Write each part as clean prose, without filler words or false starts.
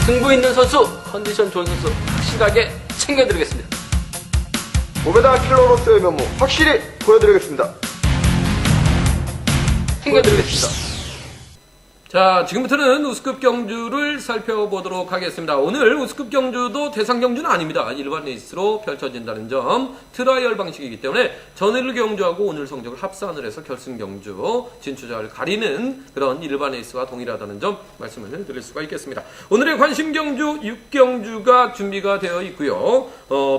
승부 있는 선수, 컨디션 좋은 선수 확실하게 챙겨드리겠습니다. 오베다 킬러로서의 면모 확실히 보여드리겠습니다. 챙겨드리겠습니다. 자, 지금부터는 우스급 경주를 살펴보도록 하겠습니다. 오늘 우스급 경주도 대상 경주는 아닙니다. 일반 레이스로 펼쳐진다는 점, 트라이얼 방식이기 때문에 전일 경주하고 오늘 성적을 합산을 해서 결승 경주 진출자를 가리는 그런 일반 레이스와 동일하다는 점 말씀을 드릴 수가 있겠습니다. 오늘의 관심 경주 6경주가 준비가 되어 있고요.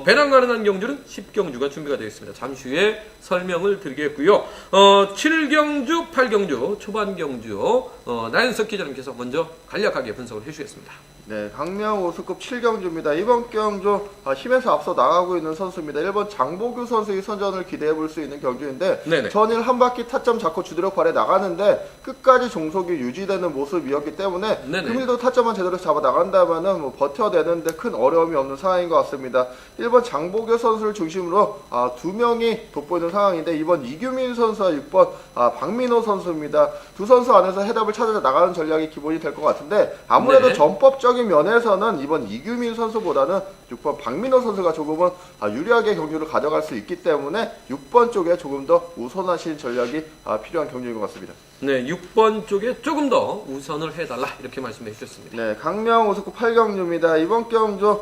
배당 가능한 경주는 10경주가 준비가 되어 있습니다. 잠시 후에 설명을 드리겠고요. 7경주, 8경주, 초반 경주 나연석 기자님께서 먼저 간략하게 분석을 해주셨습니다. 네, 강명 우수급 7경주입니다. 이번 경주 힘에서 앞서 나가고 있는 선수입니다. 1번 장보규 선수의 선전을 기대해 볼 수 있는 경주인데 네네. 전일 한 바퀴 타점 잡고 주도력 발에 나가는데 끝까지 종속이 유지되는 모습이었기 때문에 네네. 금일도 타점만 제대로 잡아 나간다면은 뭐 버텨내는데 큰 어려움이 없는 상황인 것 같습니다. 1번 장보규 선수를 중심으로 두 명이 돋보이는 상황인데 이번 이규민 선수와 6번 박민호 선수입니다. 두 선수 안에서 해답을 찾아 나가는 전략이 기본이 될 것 같은데 아무래도 네. 전법적 면에서는 이번 이규민 선수보다는 6번 박민호 선수가 조금은 유리하게 경주를 가져갈 수 있기 때문에 6번 쪽에 조금 더 우선하신 전략이 필요한 경주인 것 같습니다. 네, 6번 쪽에 조금 더 우선을 해달라 이렇게 말씀해 주셨습니다. 네, 강명 우수급 8경주입니다. 이번 경주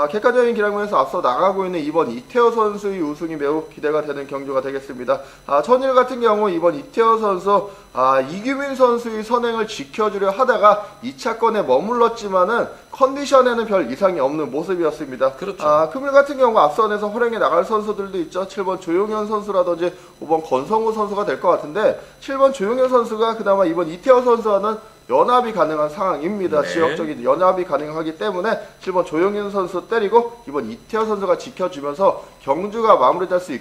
객관적인 기량면에서 앞서 나가고 있는 이번 이태호 선수의 우승이 매우 기대가 되는 경주가 되겠습니다. 전일 같은 경우 이번 이태호 선수 이규민 선수의 선행을 지켜주려 하다가 2차권에 머물렀지만은 컨디션에는 별 이상이 없는 모습이었습니다. 그렇죠. 금일 같은 경우 앞선에서 활용해 나갈 선수들도 있죠. 7번 조용현 선수라든지 5번 권성우 선수가 될 것 같은데 7번 조용현 선수가 그나마 이번 이태호 선수와는 연합이 가능한 상황입니다. 네. 지역적인 연합이 가능하기 때문에 7번 조용현 선수 때리고 이번 이태호 선수가 지켜주면서 경주가 마무리될 수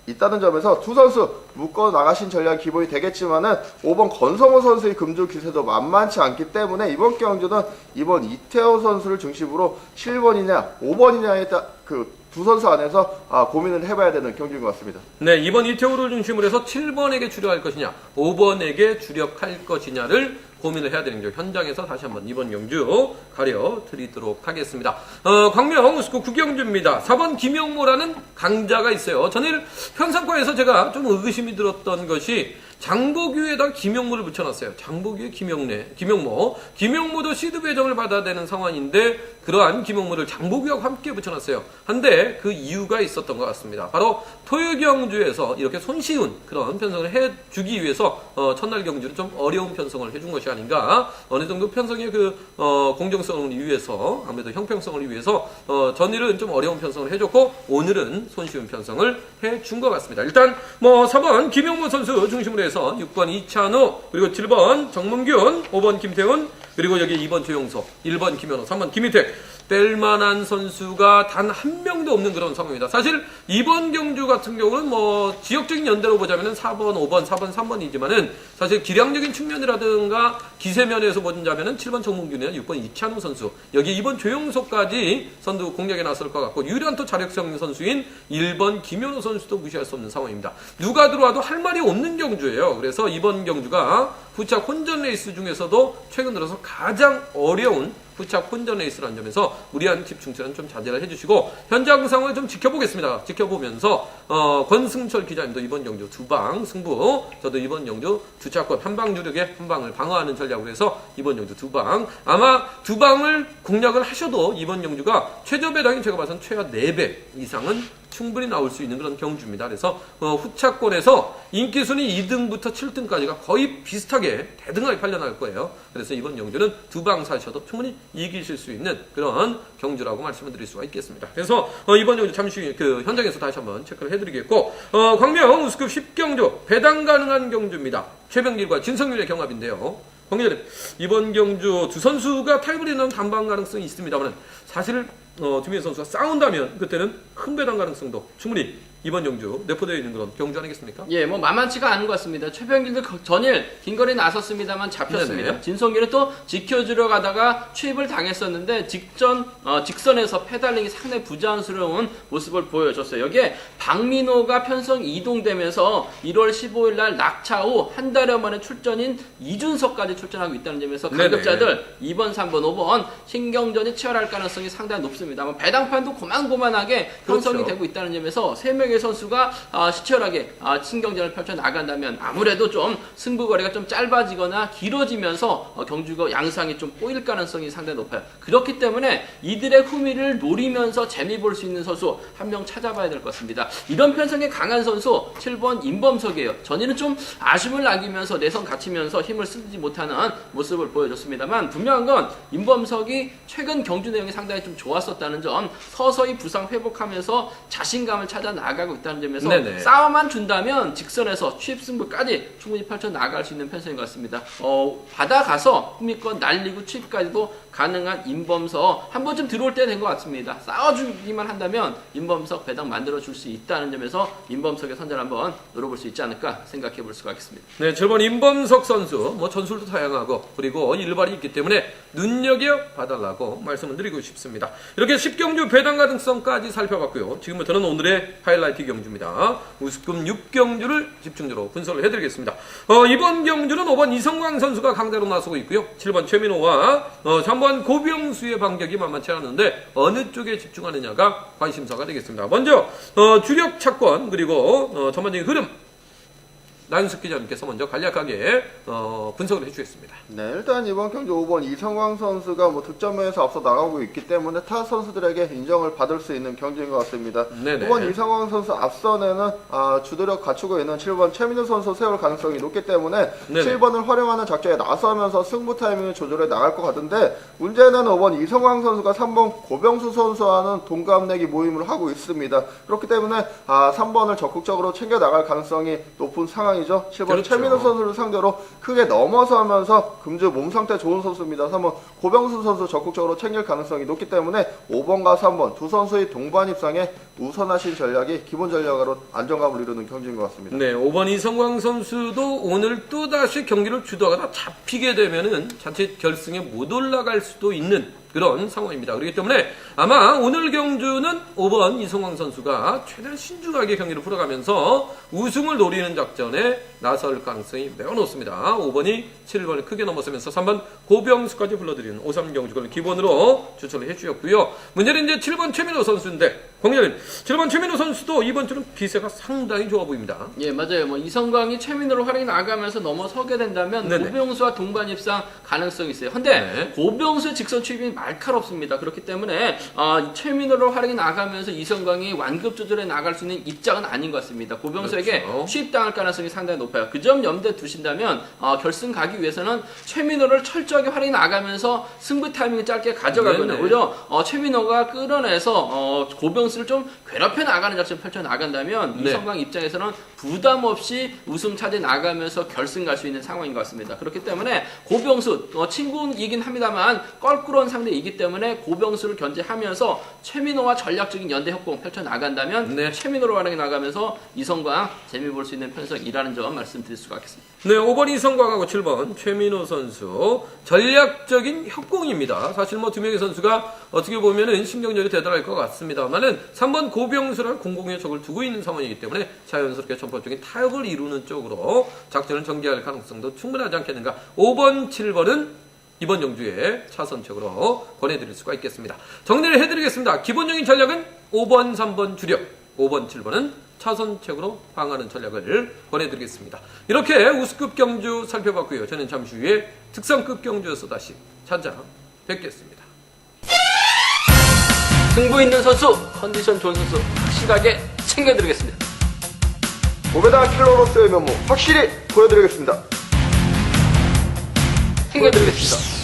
있다는 점에서 두 선수 묶어 나가신 전략이 기본이 되겠지만은 5번 권성호 선수의 금주 기세도 만만치 않기 때문에 이번 경주는 이번 이태호 선수를 중심으로 7번이냐 5번이냐에 두 선수 안에서 고민을 해봐야 되는 경기인 것 같습니다. 네, 이번 이태호를 중심으로 해서 7번에게 주력할 것이냐 5번에게 주력할 것이냐를 고민을 해야 되는 경우 현장에서 다시 한번 이번 경주 가려드리도록 하겠습니다. 광명 우스급 9경주입니다. 4번 김영모라는 강자가 있어요. 전일 현상과에서 제가 좀 의구심이 들었던 것이 장보규에다 김영모를 붙여놨어요. 장보규의 김영모도 시드 배정을 받아야 되는 상황인데 그러한 김영모를 장보규하고 함께 붙여놨어요. 한데 그 이유가 있었던 것 같습니다. 바로 토요경주에서 이렇게 손쉬운 그런 편성을 해주기 위해서 첫날 경주는 좀 어려운 편성을 해준 것이 아닌가. 어느 정도 편성의 공정성을 위해서 아무래도 형평성을 위해서 전일은 좀 어려운 편성을 해줬고 오늘은 손쉬운 편성을 해준 것 같습니다. 일단 4번 김영모 선수 중심으로 해서 6번 이찬우 그리고 7번 정문균 5번 김태훈 그리고 여기 2번 조용석 1번 김현호 3번 김희택 뗄만한 선수가 단 한 명도 없는 그런 상황입니다. 사실 이번 경주 같은 경우는 지역적인 연대로 보자면은 4번, 5번, 4번, 3번이지만은 사실 기량적인 측면이라든가 기세면에서 보자면은 7번 정문균이나 6번 이찬우 선수 여기 2번 조용석까지 선두 공략에 나설 것 같고 유일한 또 자력성 선수인 1번 김현우 선수도 무시할 수 없는 상황입니다. 누가 들어와도 할 말이 없는 경주예요. 그래서 이번 경주가 부착 혼전 레이스 중에서도 최근 들어서 가장 어려운 부착 혼전 레이스라는 점에서 무리한 집중처는 좀 자제를 해주시고 현장 상황을 좀 지켜보겠습니다. 지켜보면서 권승철 기자님도 이번 경주 두방 승부 저도 이번 경주 주차권 한방 주력에 한 방을 방어하는 전략으로 해서 이번 경주 두방 아마 두 방을 공략을 하셔도 이번 경주가 최저 배당이 제가 봐서는 최하 4배 이상은 충분히 나올 수 있는 그런 경주입니다. 그래서 후차권에서 인기순위 2등부터 7등까지가 거의 비슷하게 대등하게 팔려나갈 거예요. 그래서 이번 경주는 두 방 사셔도 충분히 이기실 수 있는 그런 경주라고 말씀을 드릴 수가 있겠습니다. 그래서 이번 경주 잠시 현장에서 다시 한번 체크를 해드리겠고 광명 우스급 10경주 배당 가능한 경주입니다. 최병길과 진성률의 경합인데요. 광기자님 이번 경주 두 선수가 타이브리는 단방 가능성이 있습니다만 사실 김민희 선수가 싸운다면 그때는 큰 배당 가능성도 충분히 이번 경주 내포되어 있는 그런 경주 아니겠습니까? 예, 뭐 만만치가 않은 것 같습니다. 최병길도 전일 긴거리 나섰습니다만 잡혔습니다. 네네. 진성기는 또 지켜주려 가다가 추입을 당했었는데 직선에서 페달링이 상당히 부자연스러운 모습을 보여줬어요. 여기에 박민호가 편성 이동되면서 1월 15일 날 낙차 후 한 달여 만에 출전인 이준석까지 출전하고 있다는 점에서 가급자들 2번, 3번, 5번 신경전이 치열할 가능성이 상당히 높습니다. 뭐 배당판도 고만고만하게 형성이 그렇죠. 되고 있다는 점에서 3명의 선수가 치열하게 신경전을 펼쳐 나간다면 아무래도 좀 승부거리가 좀 짧아지거나 길어지면서 경주가 양상이 좀 꼬일 가능성이 상당히 높아요. 그렇기 때문에 이들의 후미를 노리면서 재미 볼 수 있는 선수 한 명 찾아봐야 될 것 같습니다. 이런 편성에 강한 선수 7번 임범석이에요. 전에는 좀 아쉬움을 남기면서 내성 갖추면서 힘을 쓰지 못하는 모습을 보여줬습니다만 분명한 건 임범석이 최근 경주 내용이 상당히 좀 좋았었다는 점, 서서히 부상 회복하면서 자신감을 찾아 나가고 있다는 점에서 네네. 싸움만 준다면 직선에서 취입 승부까지 충분히 펼쳐 나갈 수 있는 편성인 것 같습니다. 받아가서 후미권 날리고 취입까지도 가능한 임범석 한 번쯤 들어올 때 된 것 같습니다. 싸워주기만 한다면 임범석 배당 만들어줄 수 있다는 점에서 임범석의 선전 한번 노려볼 수 있지 않을까 생각해 볼 수가 있겠습니다. 네, 7번 임범석 선수 뭐 전술도 다양하고 그리고 일발이 있기 때문에 눈여겨봐달라고 말씀을 드리고 싶습니다. 이렇게 10경주 배당 가능성까지 살펴봤고요. 지금부터는 오늘의 하이라이트 경주입니다. 우스금 6경주를 집중적으로 분석을 해드리겠습니다. 이번 경주는 5번 이성광 선수가 강자로 나서고 있고요. 7번 최민호와 3번 고병수의 반격이 만만치 않은데 어느 쪽에 집중하느냐가 관심사가 되겠습니다. 먼저 주력 차권 그리고 전반적인 흐름 나윤석 기자님께서 먼저 간략하게 분석을 해주셨습니다. 네, 일단 이번 경주 5번 이성광 선수가 뭐 득점에서 앞서 나가고 있기 때문에 타 선수들에게 인정을 받을 수 있는 경주인 것 같습니다. 네네. 5번 이성광 선수 앞선에는 주도력 갖추고 있는 7번 최민우 선수 세울 가능성이 높기 때문에 네네. 7번을 활용하는 작전에 나서면서 승부 타이밍을 조절해 나갈 것 같은데 문제는 5번 이성광 선수가 3번 고병수 선수와는 동갑내기 모임을 하고 있습니다. 그렇기 때문에 3번을 적극적으로 챙겨 나갈 가능성이 높은 상황이 7번 그렇죠. 최민호 선수를 상대로 크게 넘어서면서 금주 몸 상태 좋은 선수입니다. 3번 고병수 선수 적극적으로 챙길 가능성이 높기 때문에 5번과 3번 두 선수의 동반 입상에 우선하신 전략이 기본 전략으로 안정감을 이루는 경기인 것 같습니다. 네, 5번 이성광 선수도 오늘 또다시 경기를 주도하다가 잡히게 되면은 자칫 결승에 못 올라갈 수도 있는 그런 상황입니다. 그렇기 때문에 아마 오늘 경주는 5번 이성광 선수가 최대한 신중하게 경기를 풀어가면서 우승을 노리는 작전에 나설 가능성이 매우 높습니다. 5번이 7번을 크게 넘어서면서 3번 고병수까지 불러들이는 5-3 경주를 기본으로 추천을 해주셨고요. 문제는 이제 7번 최민호 선수인데 광장님 7번 최민호 선수도 이번 주는 기세가 상당히 좋아 보입니다. 예, 맞아요. 뭐 이성광이 최민호로 활용이 나가면서 넘어서게 된다면 네네. 고병수와 동반 입상 가능성이 있어요. 근데 네. 고병수의 직선 취입이 날카롭습니다. 그렇기 때문에 최민호로 활용이 나가면서 이성광이 완급 조절해 나갈 수 있는 입장은 아닌 것 같습니다. 고병수에게 그렇죠. 취입당할 가능성이 상당히 높아요. 그 점 염두에 두신다면 결승 가기 위해서는 최민호를 철저하게 활용이 나가면서 승부 타이밍을 짧게 가져가거든요. 네네. 오히려 최민호가 끌어내서 고병수를 좀 괴롭혀 나가는 작전 펼쳐 나간다면 네. 이성광 입장에서는 부담 없이 우승 차지해 나가면서 결승 갈 수 있는 상황인 것 같습니다. 그렇기 때문에 고병수 친구이긴 합니다만 껄끄러운 상대이기 때문에 고병수를 견제하면서 최민호와 전략적인 연대 협공 펼쳐 나간다면 네. 최민호로 활용해 나가면서 이성광 재미 볼 수 있는 편성이라는 점 말씀드릴 수가 있겠습니다. 네, 5번 이성광하고 7번 최민호 선수 전략적인 협공입니다. 사실 뭐 두 명의 선수가 어떻게 보면은 신경전이 대단할 것 같습니다만은 3번 고병수랑 공공의 적을 두고 있는 상황이기 때문에 자연스럽게 전폭적인 타협을 이루는 쪽으로 작전을 전개할 가능성도 충분하지 않겠는가. 5번, 7번은 이번 경주에 차선책으로 권해드릴 수가 있겠습니다. 정리를 해드리겠습니다. 기본적인 전략은 5번, 3번 주력, 5번, 7번은 차선책으로 방하는 전략을 권해드리겠습니다. 이렇게 우수급 경주 살펴봤고요. 저는 잠시 후에 특성급 경주에서 다시 찾아뵙겠습니다. 승부 있는 선수, 컨디션 좋은 선수 확실하게 챙겨드리겠습니다. 고배당 킬러로서의 면모 확실히 보여드리겠습니다. 챙겨드리겠습니다.